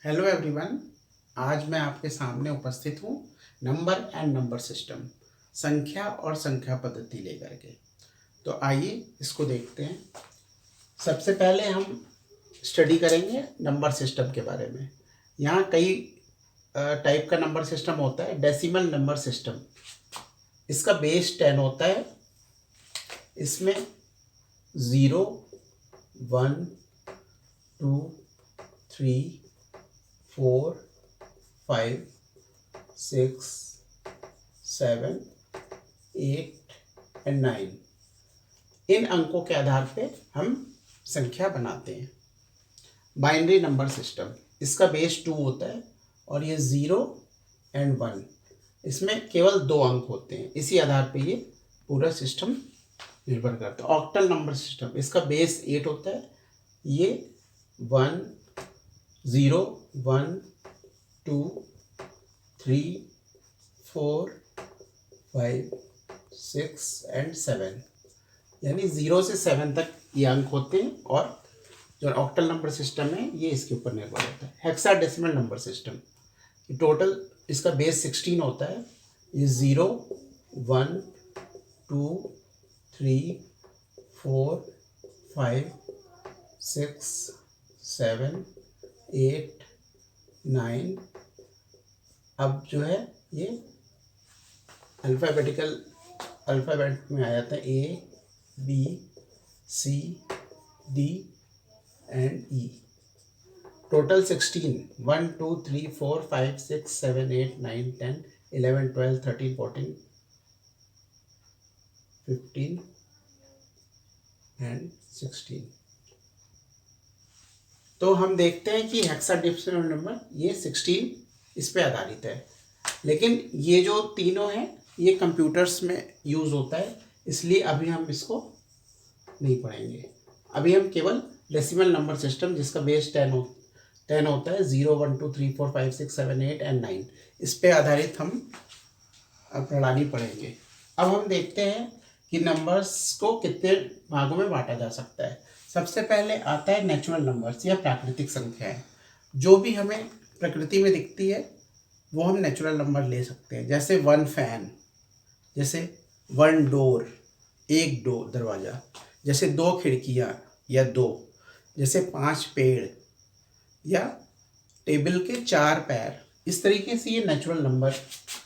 Hello everyone. आज मैं आपके सामने उपस्थित हूँ नंबर एंड नंबर सिस्टम, संख्या और संख्या पद्धति लेकर के। तो आइए इसको देखते हैं। सबसे पहले हम स्टडी करेंगे नंबर सिस्टम के बारे में। यहाँ कई टाइप का नंबर सिस्टम होता है। डेसिमल नंबर सिस्टम, इसका बेस 10 होता है। इसमें 0, 1, 2, 3, 4, 5, 6, 7, 8 एंड 9, इन अंकों के आधार पे हम संख्या बनाते हैं। बाइनरी नंबर सिस्टम, इसका बेस 2 होता है और ये 0 एंड 1, इसमें केवल 2 अंक होते हैं। इसी आधार पे ये पूरा सिस्टम निर्भर करता है। ऑक्टल नंबर सिस्टम, इसका बेस 8 होता है। ये 1, 0, 1, 2, 3, 4, 5, 6 एंड 7, यानी 0 से 7 तक ये अंक होते हैं। और जो ऑक्टल नंबर सिस्टम है ये इसके ऊपर निर्भर होता है। हेक्साडेसिमल नंबर सिस्टम, टोटल इसका बेस 16 होता है। ये 0, 1, 2, 3, 4, 5, 6, 7, 8, 9। अब जो है ये अल्फ़ाबेट में आ जाता है, A, B, C, D and E। Total 16, 1, 2, 3, 4, 5, 6, 7, 8, 9, 10, 11, 12, 13, 14, 15 and 16। तो हम देखते हैं कि हेक्साडेसिमल नंबर ये 16 इस पे आधारित है। लेकिन ये जो तीनों हैं ये कंप्यूटर्स में यूज़ होता है, इसलिए अभी हम इसको नहीं पढ़ेंगे। अभी हम केवल डेसिमल नंबर सिस्टम, जिसका बेस 10 होता है, 0, 1, 2, 3, 4, 5, 6, 7, 8 एंड 9, इस पे आधारित हम प्रणाली पढ़ेंगे। अब हम देखते हैं कि नंबर्स को कितने भागों में बांटा जा सकता है। सबसे पहले आता है नेचुरल नंबर्स या प्राकृतिक संख्याएं। जो भी हमें प्रकृति में दिखती है वो हम नेचुरल नंबर ले सकते हैं। जैसे 1 फैन, जैसे 1 डोर, 1 डोर दरवाज़ा, जैसे 2 खिड़कियाँ या 2, जैसे 5 पेड़ या टेबल के 4 पैर। इस तरीके से ये नेचुरल नंबर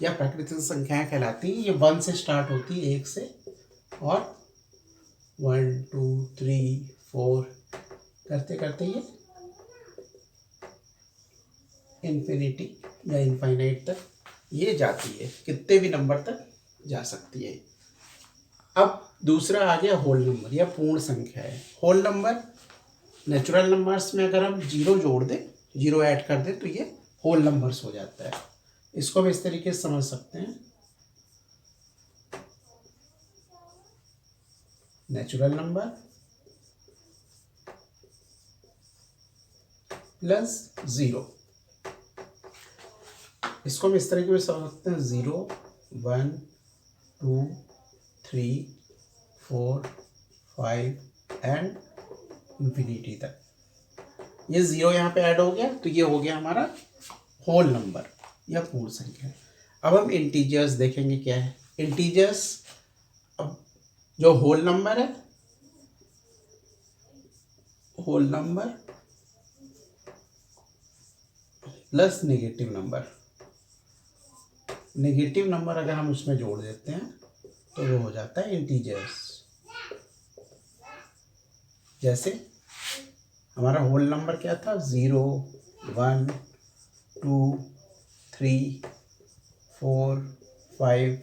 या प्राकृतिक संख्याएं कहलाती हैं। ये 1 से स्टार्ट होती है, 1 से, और 1, 2, 3, 4 करते करते ये इन्फिनिटी या इनफाइनाइट तक ये जाती है। कितने भी नंबर तक जा सकती है। अब दूसरा आ गया होल नंबर या पूर्ण संख्या है। होल नंबर, नेचुरल नंबर्स में अगर हम 0 जोड़ दें, 0 ऐड कर दें, तो ये होल नंबर्स हो जाता है। इसको हम इस तरीके से समझ सकते हैं, नेचुरल नंबर प्लस 0। इसको हम इस तरीके से समझ सकते हैं, 0, 1, 2, 3, 4, 5 एंड इन्फिनिटी तक। ये 0 यहाँ पे ऐड हो गया, तो ये हो गया हमारा होल नंबर या पूर्ण संख्या। अब हम इंटीजर्स देखेंगे क्या है। इंटीजर्स, अब जो होल नंबर है, whole number plus negative number. Negative number अगर हम उसमें जोड़ देते हैं तो वो हो जाता है इंटीजर्स। जैसे हमारा होल नंबर क्या था, 0, 1, 2, 3, 4, 5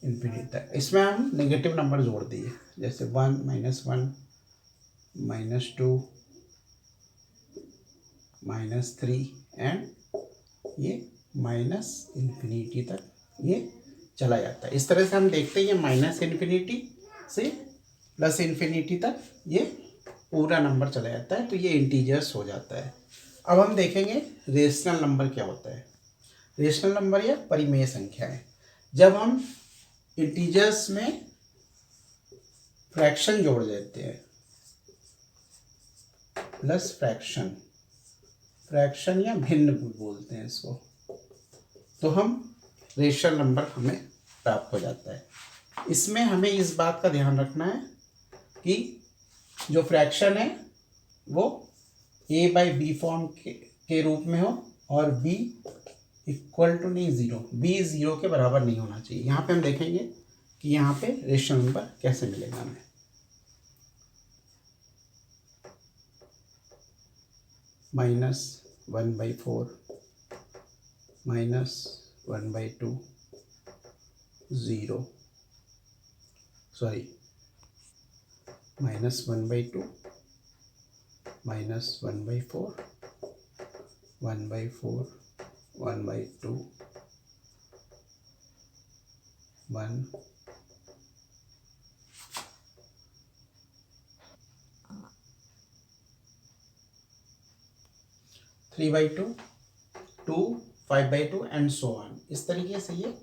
इन्फिनिटी तक। इसमें हम नेगेटिव नंबर जोड़ दिए, जैसे 1, -1, -2, -3 एंड ये माइनस इन्फिनिटी तक ये चला जाता है। इस तरह से हम देखते हैं ये माइनस इन्फिनिटी से प्लस इन्फिनिटी तक ये पूरा नंबर चला जाता है, तो ये इंटीजर्स हो जाता है। अब हम देखेंगे रेशनल नंबर क्या होता है। रेशनल नंबर या परिमेय संख्या है, जब हम इंटीजर्स में फ्रैक्शन जोड़ देते हैं, प्लस फ्रैक्शन, फ्रैक्शन या भिन्न बोलते हैं इसको, तो हम रेशनल नंबर हमें प्राप्त हो जाता है। इसमें हमें इस बात का ध्यान रखना है कि जो फ्रैक्शन है वो a/b फॉर्म के रूप में हो और b इक्वल टू नहीं ज़ीरो, b ज़ीरो के बराबर नहीं होना चाहिए। यहाँ पे हम देखेंगे कि यहाँ पे रेशनल नंबर कैसे मिलेगा हमें। -1/4 -1/2 0 सॉरी -1/2 -1/4 1/4 1/2 1 3/2 2 5/2 एंड सो ऑन। इस तरीके से ये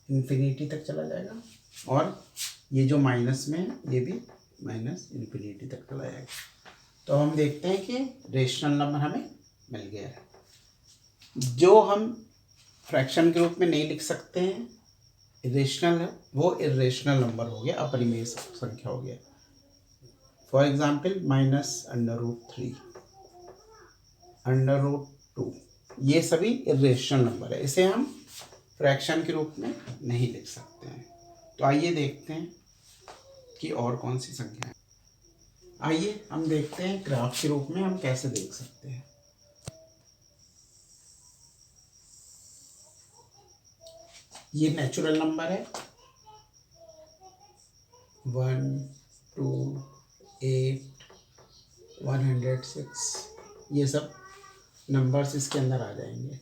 इन्फिनिटी तक चला जाएगा और ये जो माइनस में है ये भी माइनस इन्फिनिटी तक चला जाएगा। तो हम देखते हैं कि रेशनल नंबर हमें मिल गया है। जो हम फ्रैक्शन के रूप में नहीं लिख सकते हैं इरेशनल है, वो इरेशनल नंबर हो गया, अपरिमेय संख्या हो गया। फॉर एग्जाम्पल -√3 √2, ये सभी इरेशनल नंबर है, इसे हम फ्रैक्शन के रूप में नहीं लिख सकते हैं। तो आइए देखते हैं कि और कौन सी संख्या है। आइए हम देखते हैं ग्राफ के रूप में हम कैसे देख सकते हैं। ये नेचुरल नंबर है 1 2 8 106, ये सब नंबर्स इसके अंदर आ जाएंगे।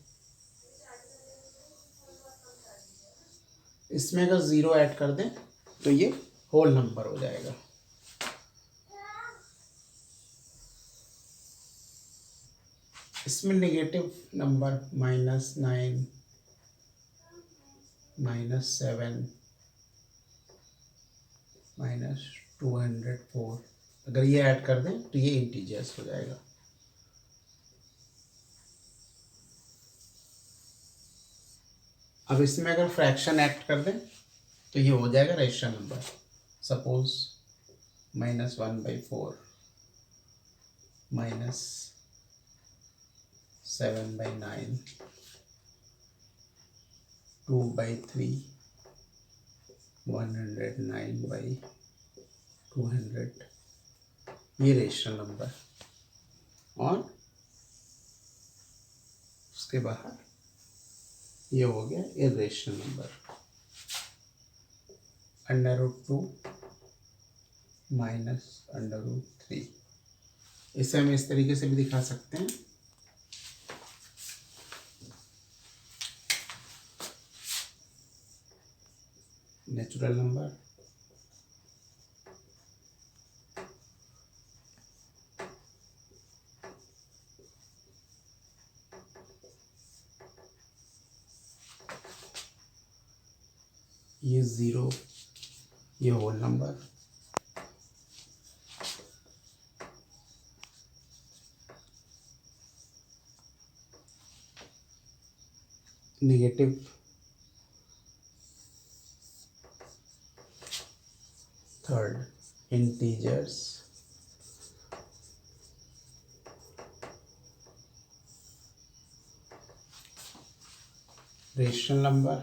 इसमें अगर ज़ीरो ऐड कर दें तो ये होल नंबर हो जाएगा। इसमें नेगेटिव नंबर -9 -7 -204, अगर ये ऐड कर दें तो ये इंटीजर्स हो जाएगा। अब इसमें अगर फ्रैक्शन ऐड कर दें तो ये हो जाएगा रेशनल नंबर। सपोज -1/4 -7/9 2/3 109/200, ये रेशनल नंबर। और उसके बाहर ये हो गया इरेशनल नंबर √2 -√3। इसे हम इस तरीके से भी दिखा सकते हैं। नेचुरल नंबर ये ज़ीरो, ये whole number, negative third integers, rational number,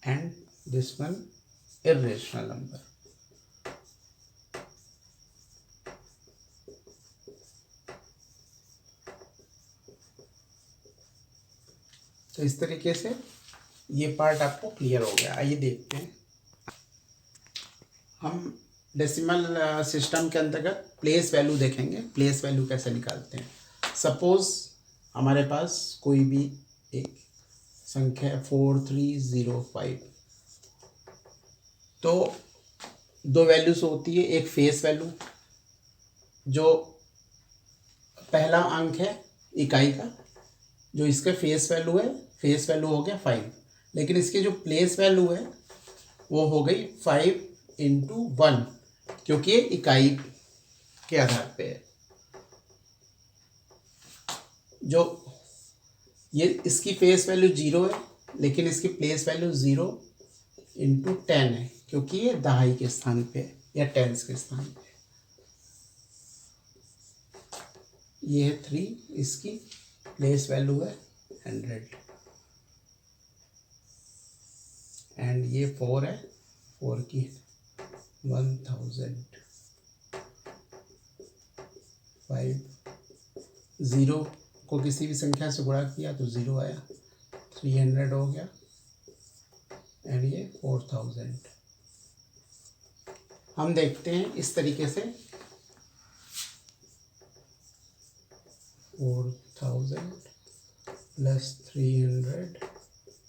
and this one irrational number। तो इस तरीके से ये पार्ट आपको क्लियर हो गया। आइए देखते हैं हम डेसिमल सिस्टम के अंतर्गत प्लेस वैल्यू देखेंगे। प्लेस वैल्यू कैसे निकालते हैं। सपोज हमारे पास कोई भी एक संख्या 4305, तो दो वैल्यूज होती है, एक फेस वैल्यू जो पहला अंक है इकाई का, जो इसका फेस वैल्यू है, फेस वैल्यू हो गया 5। लेकिन इसकी जो प्लेस वैल्यू है वो हो गई 5 × 1, क्योंकि ये इकाई के आधार पे है। जो ये इसकी फेस वैल्यू 0 है, लेकिन इसकी प्लेस वैल्यू 0 × 10 है, क्योंकि ये दहाई के स्थान पे है या टेंस के स्थान पे। ये है 3, इसकी प्लेस वैल्यू है 100, एंड ये 4 है, 4 की 1000, 5, 0 को किसी भी संख्या से गुणा किया तो 0 आया, 300 हो गया, एंड ये 4000। हम देखते हैं इस तरीके से 4000 + 300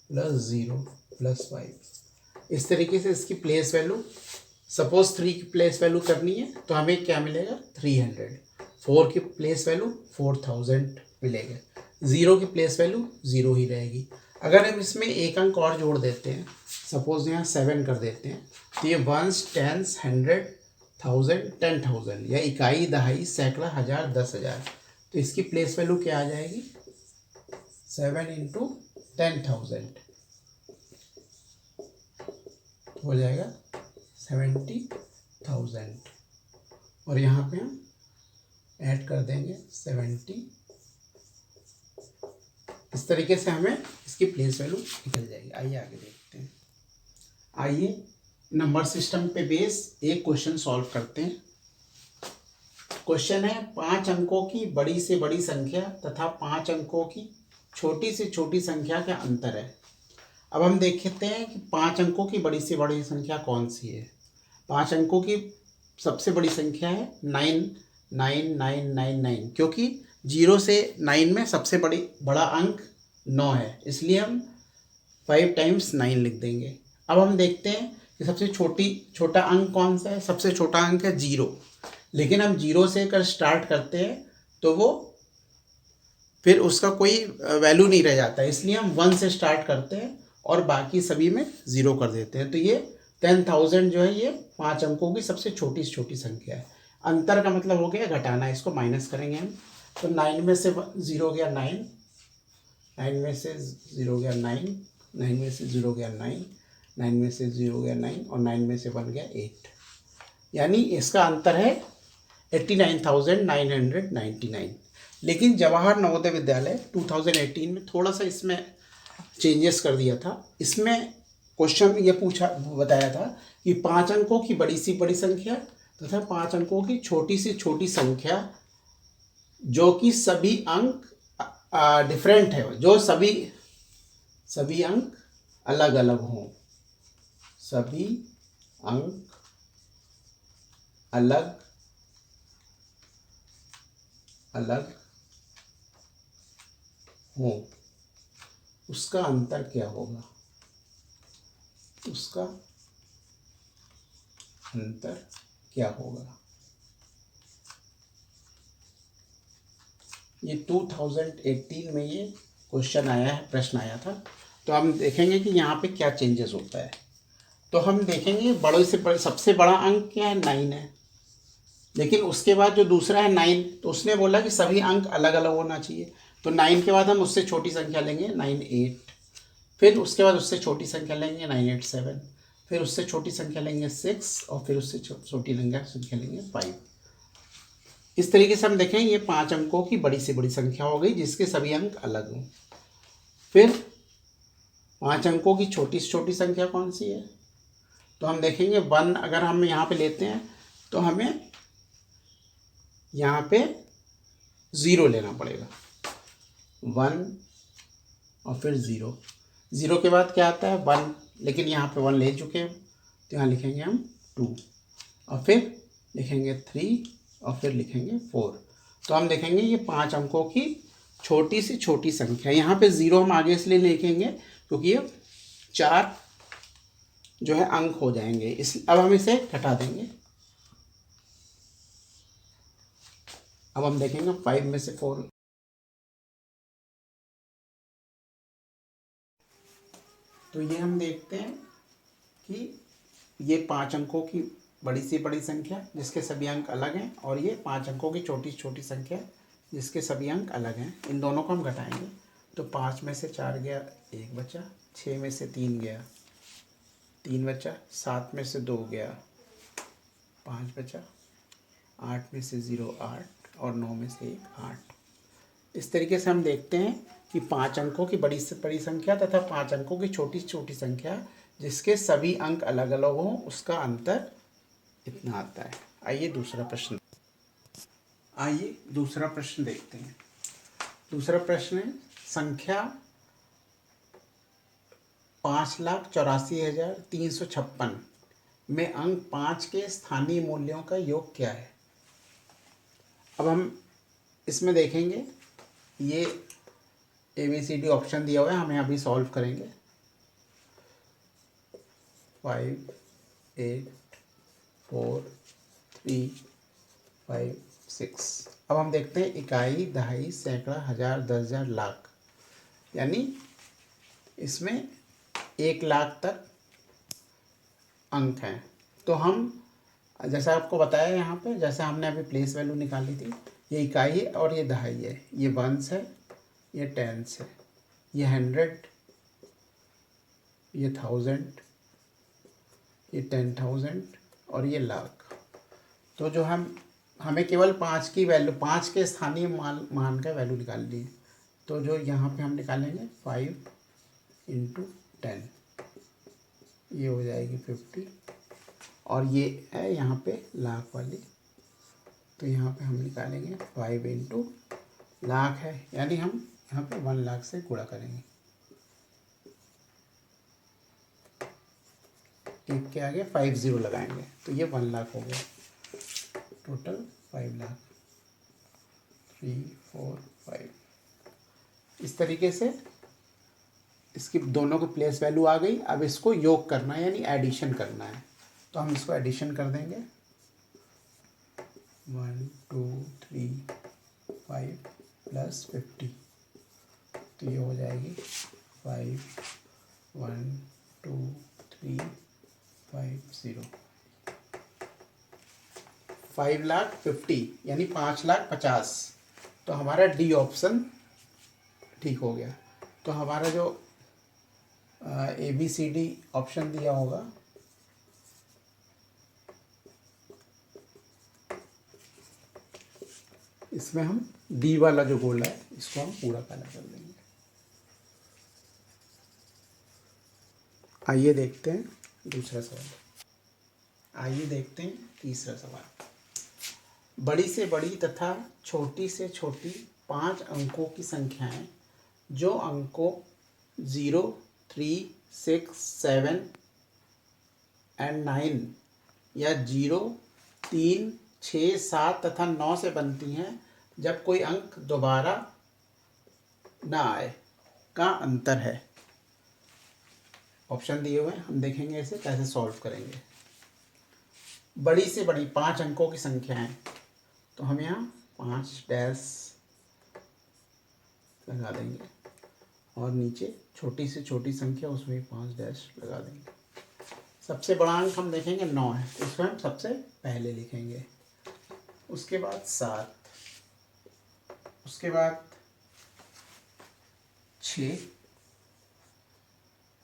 + 0 + 5। इस तरीके से इसकी प्लेस वैल्यू, सपोज 3 की प्लेस वैल्यू करनी है तो हमें क्या मिलेगा 300, 4 की प्लेस वैल्यू 4000 मिलेगा, 0 की प्लेस वैल्यू 0 ही रहेगी। अगर हम इसमें एक अंक और जोड़ देते हैं, सपोज यहाँ 7 कर देते हैं, तो ये वंस, टेंस, 100, 1000, 10,000 या इकाई, दहाई, सैकड़ा, हजार, 10,000। तो इसकी प्लेस वैल्यू क्या आ जाएगी 7 × 10,000 हो जाएगा 70,000, और यहाँ पे हम ऐड कर देंगे 70। इस तरीके से हमें इसकी प्लेस वैल्यू निकल जाएगी। आइए आगे देखते हैं। आइए नंबर सिस्टम पे बेस एक क्वेश्चन सॉल्व करते हैं। क्वेश्चन है 5 अंकों की बड़ी से बड़ी संख्या तथा 5 अंकों की छोटी से छोटी संख्या का अंतर है। अब हम देखते हैं कि 5 अंकों की बड़ी से बड़ी संख्या कौन सी है। 5 अंकों की सबसे बड़ी संख्या है 99999, क्योंकि 0 से 9 में सबसे बड़ा अंक 9 है, इसलिए हम 5 × 9 लिख देंगे। अब हम देखते हैं कि सबसे छोटा अंक कौन सा है। सबसे छोटा अंक है 0, लेकिन हम 0 से कर स्टार्ट करते हैं तो वो फिर उसका कोई वैल्यू नहीं रह जाता, इसलिए हम 1 से स्टार्ट करते हैं और बाकी सभी में 0 कर देते हैं। तो ये 10,000 जो है ये 5 अंकों की सबसे छोटी से छोटी संख्या है। अंतर का मतलब हो गया घटाना, इसको माइनस करेंगे हम। तो 9 में से 0 गया 9, 9 में से 0 गया 9, 9 में से 0 गया 9, 9 में से 0 गया 9, और 9 में से 1 गया 8, यानी इसका अंतर है 89,999। लेकिन जवाहर नवोदय विद्यालय 2018 में थोड़ा सा इसमें चेंजेस कर दिया था। इसमें क्वेश्चन ये बताया था कि 5 अंकों की बड़ी से बड़ी संख्या तथा 5 अंकों की छोटी से छोटी संख्या जो कि सभी अंक डिफरेंट है, जो सभी अंक अलग अलग हों, सभी अंक अलग अलग हो, उसका अंतर क्या होगा, उसका अंतर क्या होगा। ये 2018 में ये क्वेश्चन आया है, प्रश्न आया था। तो हम देखेंगे कि यहाँ पे क्या चेंजेस होता है। तो हम देखेंगे बड़े से बड़े सबसे बड़ा अंक क्या है 9 है, लेकिन उसके बाद जो दूसरा है 9, तो उसने बोला कि सभी अंक अलग अलग होना चाहिए। तो 9 के बाद हम उससे छोटी संख्या लेंगे 98, फिर उसके बाद उससे छोटी संख्या लेंगे 987, फिर उससे छोटी संख्या लेंगे 6, और फिर उससे छोटी संख्या लेंगे 5। इस तरीके से हम देखें ये 5 अंकों की बड़ी से बड़ी संख्या हो गई जिसके सभी अंक अलग हों। फिर 5 अंकों की छोटी से छोटी संख्या कौन सी है, तो हम देखेंगे 1 अगर हम यहाँ पे लेते हैं तो हमें यहाँ पे 0 लेना पड़ेगा, 1 और फिर 0, 0 के बाद क्या आता है 1, लेकिन यहाँ पे 1 ले चुके हैं तो यहाँ लिखेंगे हम 2, और फिर लिखेंगे 3, और फिर लिखेंगे 4। तो हम देखेंगे ये 5 अंकों की छोटी से छोटी संख्या। यहाँ पे 0 हम आगे इसलिए लिखेंगे क्योंकि ये 4 जो है अंक हो जाएंगे, इस अब हम इसे घटा देंगे। अब हम देखेंगे 5 में से 4, तो ये हम देखते हैं कि ये 5 अंकों की बड़ी से बड़ी संख्या जिसके सभी अंक अलग हैं, और ये 5 अंकों की छोटी से छोटी संख्या जिसके सभी अंक अलग हैं। इन दोनों को हम घटाएंगे तो 5 में से 4 गया, 1 बचा। 6 में से 3 गया, 3 बचा। 7 में से 2 गया, 5 बचा। 8 में से 0, 8, और 9 में से 1, 8। इस तरीके से हम देखते हैं कि 5 अंकों की बड़ी से बड़ी संख्या तथा 5 अंकों की छोटी से छोटी संख्या जिसके सभी अंक अलग अलग हों उसका अंतर इतना आता है। आइए दूसरा प्रश्न देखते हैं। दूसरा प्रश्न है, संख्या 5,84,356 में अंक 5 के स्थानीय मूल्यों का योग क्या है। अब हम इसमें देखेंगे, ये ABCD ऑप्शन दिया हुआ है, हमें अभी सॉल्व करेंगे। 5, 8, 4, 3, 5, 6। अब हम देखते हैं इकाई, दहाई, सैकड़ा, हजार, 10,000, लाख, यानी इसमें 1 लाख तक अंक हैं। तो हम जैसा आपको बताया यहाँ पे, जैसे हमने अभी प्लेस वैल्यू निकाली थी, ये इकाई है और ये दहाई है, ये वंस है, ये टेंस है, ये 100, ये 1000, ये 10,000 और ये लाख। तो जो हमें केवल 5 की वैल्यू, 5 के स्थानीय मान का वैल्यू निकालनी है। तो जो यहाँ पे हम निकालेंगे 5 × 10, ये हो जाएगी 50, और ये है यहाँ पे लाख वाली, तो यहाँ पे हम निकालेंगे 5 × लाख है, यानी हम यहाँ पे 1 लाख से गुणा करेंगे। एक के आगे 50 लगाएंगे तो ये 1 लाख हो गया। टोटल 5 लाख, 3, 4, 5। इस तरीके से इसकी दोनों की प्लेस वैल्यू आ गई। अब इसको योग करना है, यानी एडिशन करना है। तो हम इसको एडिशन कर देंगे, 1, 2, 3, 5 + 50, तो ये हो जाएगी 5, 1, 2, 3, 5, 0। 5,50,000 यानी 5,50,000। तो हमारा डी ऑप्शन ठीक हो गया। तो हमारा जो ABCD ऑप्शन दिया होगा, इसमें हम डी वाला जो गोला है इसको हम पूरा काला कर देंगे। आइए देखते हैं दूसरा सवाल। आइए देखते हैं तीसरा सवाल। बड़ी से बड़ी तथा छोटी से छोटी 5 अंकों की संख्याएं जो अंकों 0, 3, 6, 7 और 9 या 0, 3, 6, 7 तथा 9 से बनती हैं जब कोई अंक दोबारा ना आए का अंतर है। ऑप्शन दिए हुए हैं, हम देखेंगे इसे कैसे सॉल्व करेंगे। बड़ी से बड़ी 5 अंकों की संख्याएं, तो हम यहाँ 5 डैश लगा देंगे, और नीचे छोटी से छोटी संख्या उसमें 5 डैश लगा देंगे। सबसे बड़ा अंक हम देखेंगे 9 है, इसको हम सबसे पहले लिखेंगे। उसके बाद 7, उसके बाद 6,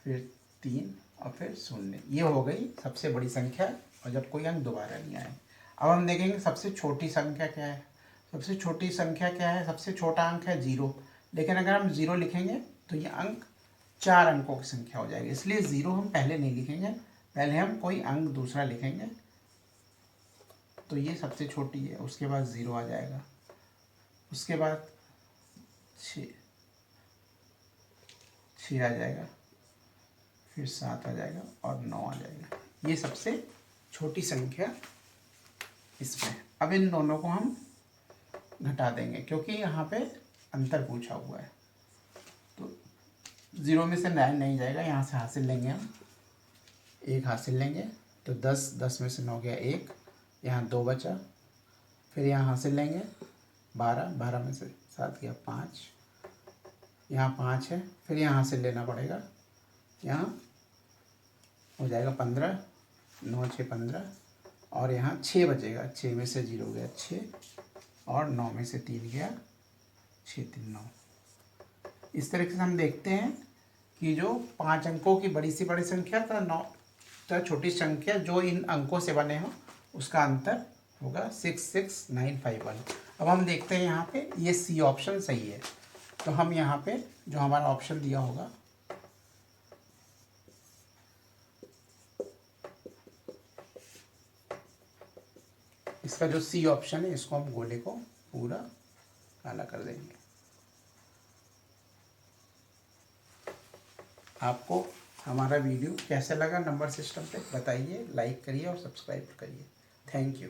फिर 3 और फिर 0। ये हो गई सबसे बड़ी संख्या, और जब कोई अंक दोबारा नहीं आए। अब हम देखेंगे सबसे छोटी संख्या क्या है। सबसे छोटी संख्या क्या है, सबसे छोटा अंक है 0, लेकिन अगर हम 0 लिखेंगे तो ये अंक 4 अंकों की संख्या हो जाएगी, इसलिए 0 हम पहले नहीं लिखेंगे, पहले हम कोई अंक दूसरा लिखेंगे। तो ये सबसे छोटी है, उसके बाद 0 आ जाएगा, उसके बाद 6 आ जाएगा, फिर 7 आ जाएगा और 9 आ जाएगा। ये सबसे छोटी संख्या इसमें। अब इन दोनों को हम घटा देंगे क्योंकि यहाँ पे अंतर पूछा हुआ है। तो 0 में से 9 नहीं जाएगा, यहाँ से हासिल लेंगे हम, 1 हासिल लेंगे तो 10, 10 में से 9 गया 1, यहाँ 2 बचा। फिर यहाँ हासिल लेंगे 12, 12 में से 7 गया 5, यहाँ 5 है। फिर यहाँ हासिल लेना पड़ेगा यहाँ हो जाएगा 15, 9 6 15, और यहाँ 6 बचेगा, 6 में से 0 गया 6, और 9 में से 3 गया 6 3 9। इस तरीके से हम देखते हैं कि जो 5 अंकों की बड़ी से बड़ी संख्या तथा 9 तथा छोटी संख्या जो इन अंकों से बने हो उसका अंतर होगा 66951। अब हम देखते हैं यहाँ पे ये सी ऑप्शन सही है, तो हम यहाँ पे जो हमारा ऑप्शन दिया होगा इसका जो सी ऑप्शन है इसको हम गोले को पूरा काला कर देंगे। आपको हमारा वीडियो कैसा लगा नंबर सिस्टम पे बताइए, लाइक करिए और सब्सक्राइब करिए। Thank you.